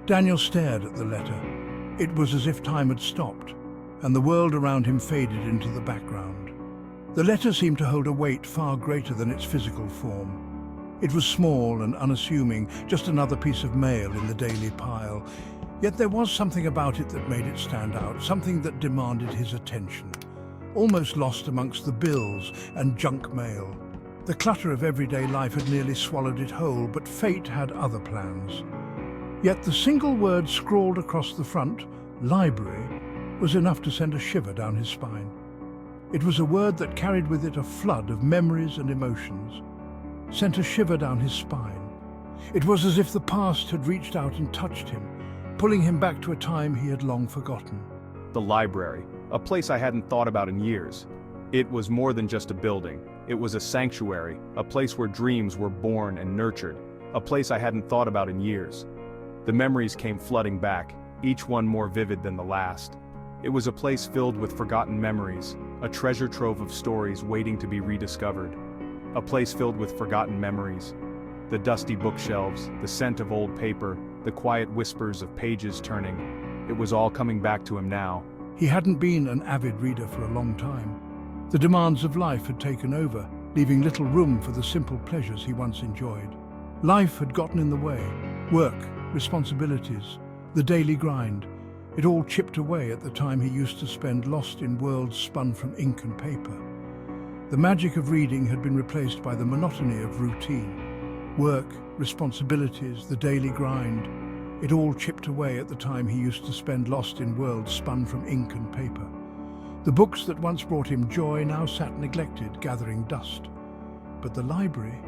Daniel stared at the letter. It was as if time had stopped, and the world around him faded into the background. The letter seemed to hold a weight far greater than its physical form. It was small and unassuming, just another piece of mail in the daily pile. Yet there was something about it that made it stand out, something that demanded his attention. Almost lost amongst the bills and junk mail. The clutter of everyday life had nearly swallowed it whole, but fate had other plans. Yet the single word scrawled across the front, library, was enough to send a shiver down his spine. It was a word that carried with it a flood of memories and emotions, sent a shiver down his spine. It was as if the past had reached out and touched him, pulling him back to a time he had long forgotten. The library, a place I hadn't thought about in years. It was more than just a building. It was a sanctuary, a place where dreams were born and nurtured, a place I hadn't thought about in years. The memories came flooding back, each one more vivid than the last. It was a place filled with forgotten memories, a treasure trove of stories waiting to be rediscovered. A place filled with forgotten memories. The dusty bookshelves, the scent of old paper, the quiet whispers of pages turning. It was all coming back to him now. He hadn't been an avid reader for a long time. The demands of life had taken over, leaving little room for the simple pleasures he once enjoyed. Life had gotten in the way. Work, responsibilities, the daily grind. It all chipped away at the time he used to spend lost in worlds spun from ink and paper. The magic of reading had been replaced by the monotony of routine. Work, responsibilities, the daily grind. It all chipped away at the time he used to spend lost in worlds spun from ink and paper. The books that once brought him joy now sat neglected, gathering dust. But the library,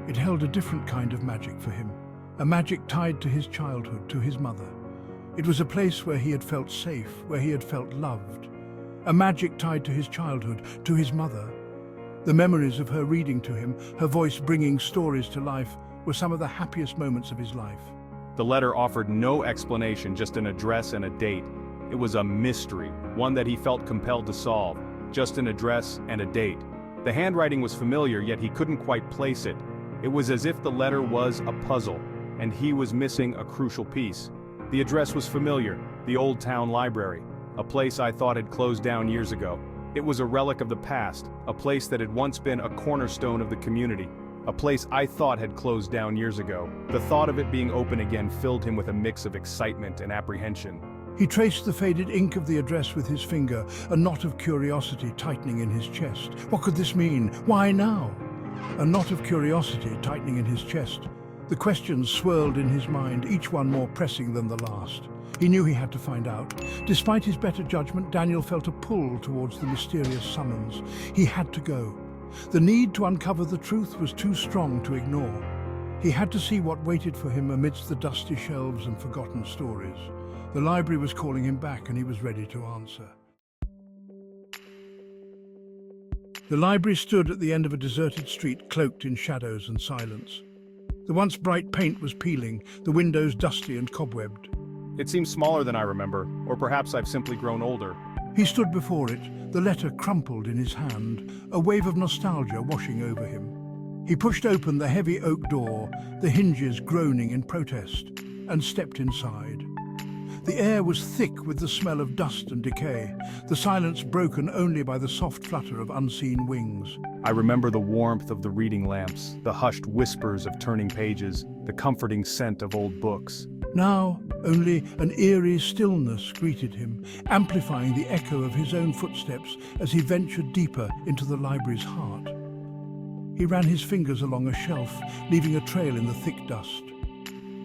it held a different kind of magic for him, a magic tied to his childhood, to his mother. It was a place where he had felt safe, where he had felt loved. A magic tied to his childhood, to his mother. The memories of her reading to him, her voice bringing stories to life, were some of the happiest moments of his life. The letter offered no explanation, just an address and a date. It was a mystery, one that he felt compelled to solve. Just an address and a date. The handwriting was familiar, yet he couldn't quite place it. It was as if the letter was a puzzle, and he was missing a crucial piece. The address was familiar, the Old Town Library, a place I thought had closed down years ago. It was a relic of the past, a place that had once been a cornerstone of the community, a place I thought had closed down years ago. The thought of it being open again filled him with a mix of excitement and apprehension. He traced the faded ink of the address with his finger, a knot of curiosity tightening in his chest. What could this mean? Why now? A knot of curiosity tightening in his chest. The questions swirled in his mind, each one more pressing than the last. He knew he had to find out. Despite his better judgment, Daniel felt a pull towards the mysterious summons. He had to go. The need to uncover the truth was too strong to ignore. He had to see what waited for him amidst the dusty shelves and forgotten stories. The library was calling him back, and he was ready to answer. The library stood at the end of a deserted street, cloaked in shadows and silence. The once bright paint was peeling, the windows dusty and cobwebbed. It seems smaller than I remember, or perhaps I've simply grown older. He stood before it, the letter crumpled in his hand, a wave of nostalgia washing over him. He pushed open the heavy oak door, the hinges groaning in protest, and stepped inside. The air was thick with the smell of dust and decay, the silence broken only by the soft flutter of unseen wings. I remember the warmth of the reading lamps, the hushed whispers of turning pages, the comforting scent of old books. Now, only an eerie stillness greeted him, amplifying the echo of his own footsteps as he ventured deeper into the library's heart. He ran his fingers along a shelf, leaving a trail in the thick dust.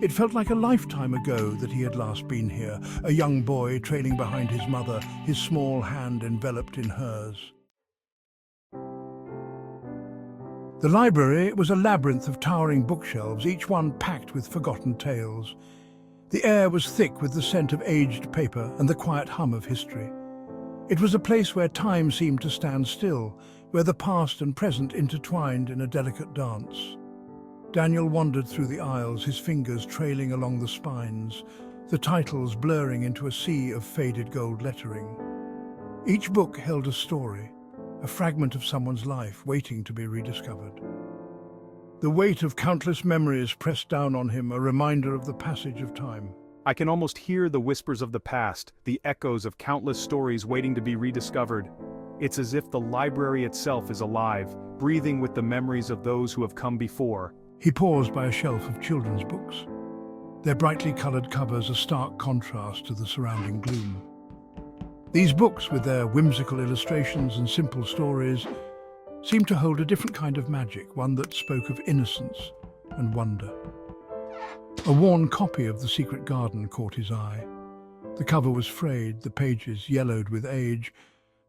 It felt like a lifetime ago that he had last been here, a young boy trailing behind his mother, his small hand enveloped in hers. The library was a labyrinth of towering bookshelves, each one packed with forgotten tales. The air was thick with the scent of aged paper and the quiet hum of history. It was a place where time seemed to stand still, where the past and present intertwined in a delicate dance. Daniel wandered through the aisles, his fingers trailing along the spines, the titles blurring into a sea of faded gold lettering. Each book held a story, a fragment of someone's life waiting to be rediscovered. The weight of countless memories pressed down on him, a reminder of the passage of time. I can almost hear the whispers of the past, the echoes of countless stories waiting to be rediscovered. It's as if the library itself is alive, breathing with the memories of those who have come before. He paused by a shelf of children's books. Their brightly colored covers a stark contrast to the surrounding gloom. These books, with their whimsical illustrations and simple stories, seemed to hold a different kind of magic, one that spoke of innocence and wonder. A worn copy of The Secret Garden caught his eye. The cover was frayed, the pages yellowed with age,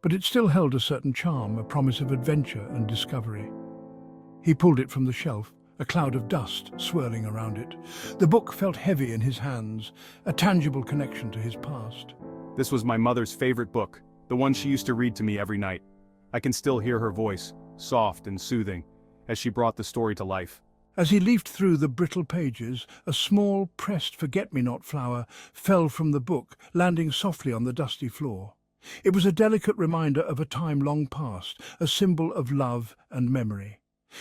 but it still held a certain charm, a promise of adventure and discovery. He pulled it from the shelf, a cloud of dust swirling around it. The book felt heavy in his hands, a tangible connection to his past. This was my mother's favorite book, the one she used to read to me every night. I can still hear her voice, soft and soothing, as she brought the story to life. As he leafed through the brittle pages, a small, pressed forget-me-not flower fell from the book, landing softly on the dusty floor. It was a delicate reminder of a time long past, a symbol of love and memory.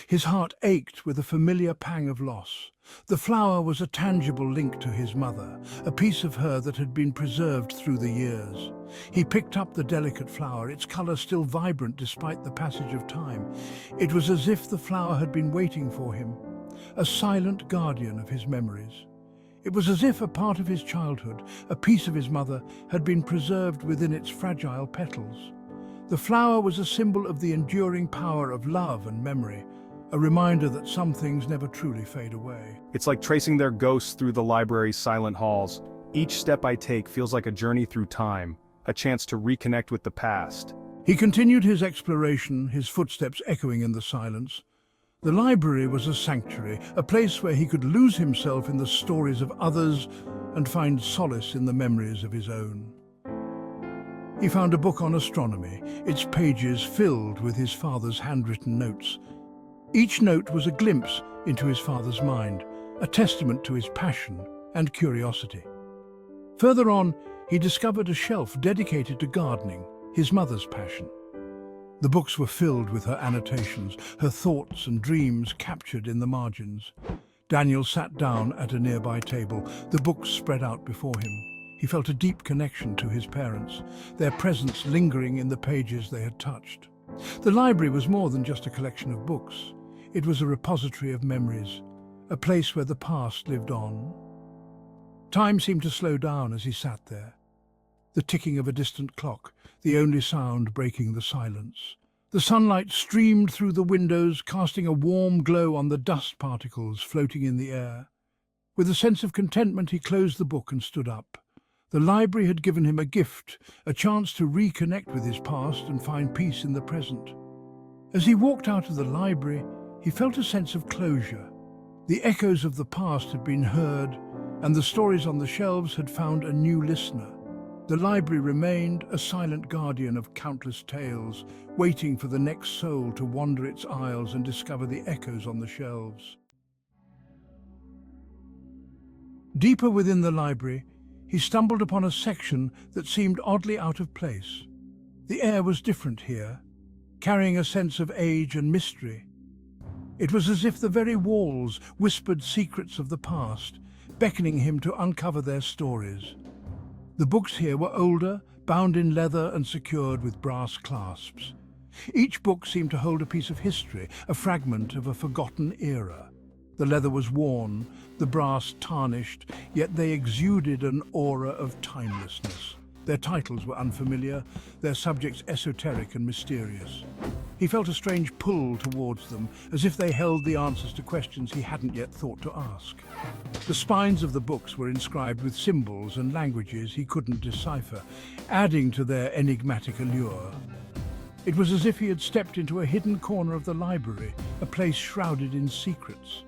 His heart ached with a familiar pang of loss. The flower was a tangible link to his mother, a piece of her that had been preserved through the years. He picked up the delicate flower, its color still vibrant despite the passage of time. It was as if the flower had been waiting for him, a silent guardian of his memories. It was as if a part of his childhood, a piece of his mother, had been preserved within its fragile petals. The flower was a symbol of the enduring power of love and memory, a reminder that some things never truly fade away. It's like tracing their ghosts through the library's silent halls. Each step I take feels like a journey through time, a chance to reconnect with the past. He continued his exploration, his footsteps echoing in the silence. The library was a sanctuary, a place where he could lose himself in the stories of others and find solace in the memories of his own. He found a book on astronomy, its pages filled with his father's handwritten notes. Each note was a glimpse into his father's mind, a testament to his passion and curiosity. Further on, he discovered a shelf dedicated to gardening, his mother's passion. The books were filled with her annotations, her thoughts and dreams captured in the margins. Daniel sat down at a nearby table, the books spread out before him. He felt a deep connection to his parents, their presence lingering in the pages they had touched. The library was more than just a collection of books. It was a repository of memories, a place where the past lived on. Time seemed to slow down as he sat there. The ticking of a distant clock, the only sound breaking the silence. The sunlight streamed through the windows, casting a warm glow on the dust particles floating in the air. With a sense of contentment, he closed the book and stood up. The library had given him a gift, a chance to reconnect with his past and find peace in the present. As he walked out of the library, he felt a sense of closure. The echoes of the past had been heard, and the stories on the shelves had found a new listener. The library remained a silent guardian of countless tales, waiting for the next soul to wander its aisles and discover the echoes on the shelves. Deeper within the library, he stumbled upon a section that seemed oddly out of place. The air was different here, carrying a sense of age and mystery. It was as if the very walls whispered secrets of the past, beckoning him to uncover their stories. The books here were older, bound in leather and secured with brass clasps. Each book seemed to hold a piece of history, a fragment of a forgotten era. The leather was worn, the brass tarnished, yet they exuded an aura of timelessness. Their titles were unfamiliar, their subjects esoteric and mysterious. He felt a strange pull towards them, as if they held the answers to questions he hadn't yet thought to ask. The spines of the books were inscribed with symbols and languages he couldn't decipher, adding to their enigmatic allure. It was as if he had stepped into a hidden corner of the library, a place shrouded in secrets.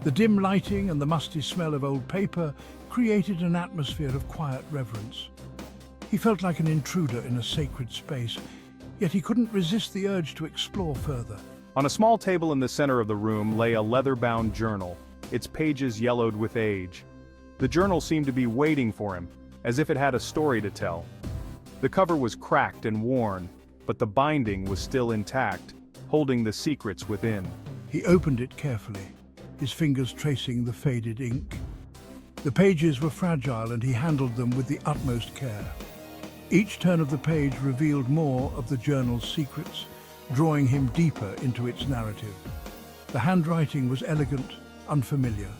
The dim lighting and the musty smell of old paper created an atmosphere of quiet reverence. He felt like an intruder in a sacred space, yet he couldn't resist the urge to explore further. On a small table in the center of the room lay a leather-bound journal, its pages yellowed with age. The journal seemed to be waiting for him, as if it had a story to tell. The cover was cracked and worn, but the binding was still intact, holding the secrets within. He opened it carefully, his fingers tracing the faded ink. The pages were fragile and he handled them with the utmost care. Each turn of the page revealed more of the journal's secrets, drawing him deeper into its narrative. The handwriting was elegant, unfamiliar.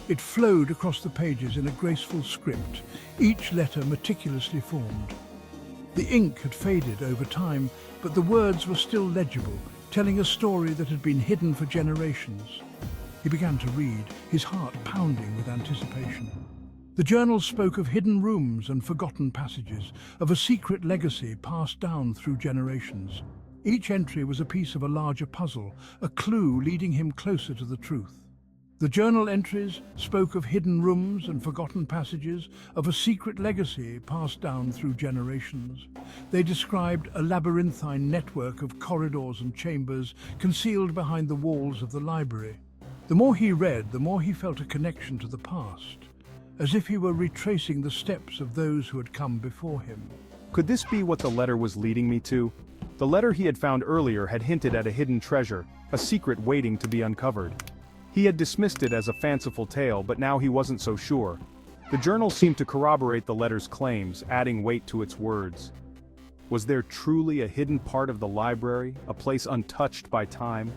It flowed across the pages in a graceful script, each letter meticulously formed. The ink had faded over time, but the words were still legible, telling a story that had been hidden for generations. He began to read, his heart pounding with anticipation. The journal spoke of hidden rooms and forgotten passages, of a secret legacy passed down through generations. Each entry was a piece of a larger puzzle, a clue leading him closer to the truth. The journal entries spoke of hidden rooms and forgotten passages, of a secret legacy passed down through generations. They described a labyrinthine network of corridors and chambers concealed behind the walls of the library. The more he read, the more he felt a connection to the past, as if he were retracing the steps of those who had come before him. Could this be what the letter was leading me to? The letter he had found earlier had hinted at a hidden treasure, a secret waiting to be uncovered. He had dismissed it as a fanciful tale, but now he wasn't so sure. The journal seemed to corroborate the letter's claims, adding weight to its words. Was there truly a hidden part of the library, a place untouched by time?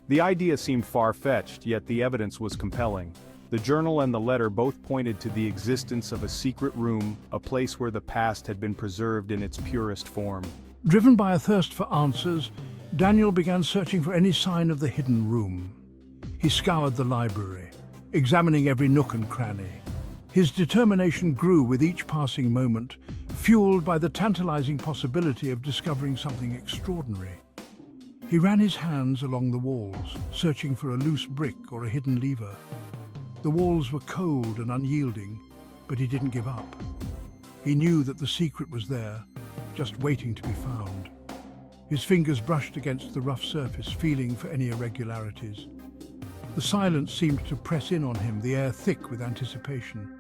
The idea seemed far-fetched, yet the evidence was compelling. The journal and the letter both pointed to the existence of a secret room, a place where the past had been preserved in its purest form. Driven by a thirst for answers, Daniel began searching for any sign of the hidden room. He scoured the library, examining every nook and cranny. His determination grew with each passing moment, fueled by the tantalizing possibility of discovering something extraordinary. He ran his hands along the walls, searching for a loose brick or a hidden lever. The walls were cold and unyielding, but he didn't give up. He knew that the secret was there, just waiting to be found. His fingers brushed against the rough surface, feeling for any irregularities. The silence seemed to press in on him, the air thick with anticipation.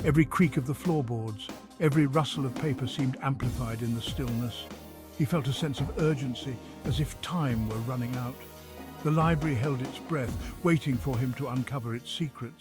Every creak of the floorboards, every rustle of paper seemed amplified in the stillness. He felt a sense of urgency, as if time were running out. The library held its breath, waiting for him to uncover its secrets.